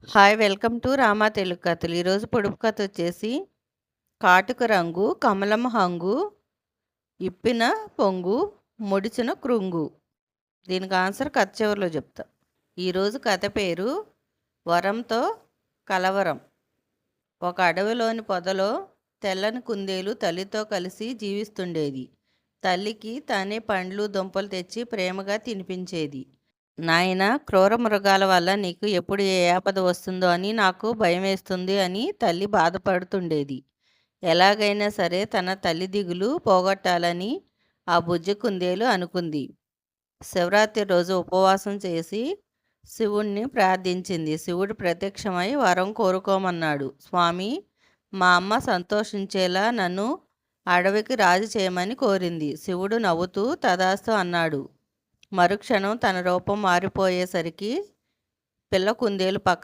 Hi! Welcome to Rama Telugu కథలు. ఈరోజు పొడుపు కథ వచ్చేసి కాటుక రంగు, కమలము హంగు, ఇప్పిన పొంగు, ముడిచిన కృంగు. దీనికి ఆన్సర్ కథ చివరిలో చెప్తా. ఈరోజు కథ పేరు వరంతో కలవరం. ఒక అడవిలోని పొదలో తెల్లని కుందేలు తల్లితో కలిసి జీవిస్తుండేది. తల్లికి తానే పండ్లు, దుంపలు తెచ్చి ప్రేమగా తినిపించేది. నాయనా, క్రూర మృగాల వల్ల నీకు ఎప్పుడు ఏ ఆపద వస్తుందో అని నాకు భయమేస్తుంది అని తల్లి బాధపడుతుండేది. ఎలాగైనా సరే తన తల్లి దిగులు పోగొట్టాలని ఆ బుజ్జి కుందేలు అనుకుంది. శివరాత్రి రోజు ఉపవాసం చేసి శివుణ్ణి ప్రార్థించింది. శివుడు ప్రత్యక్షమై వరం కోరుకోమన్నాడు. స్వామి, మా అమ్మ సంతోషించేలా నన్ను అడవికి రాజు చేయమని కోరింది. శివుడు నవ్వుతూ తదాస్తు అన్నాడు. మరుక్షణం తన రూపం మారిపోయేసరికి పిల్ల కుందేలు పక్కన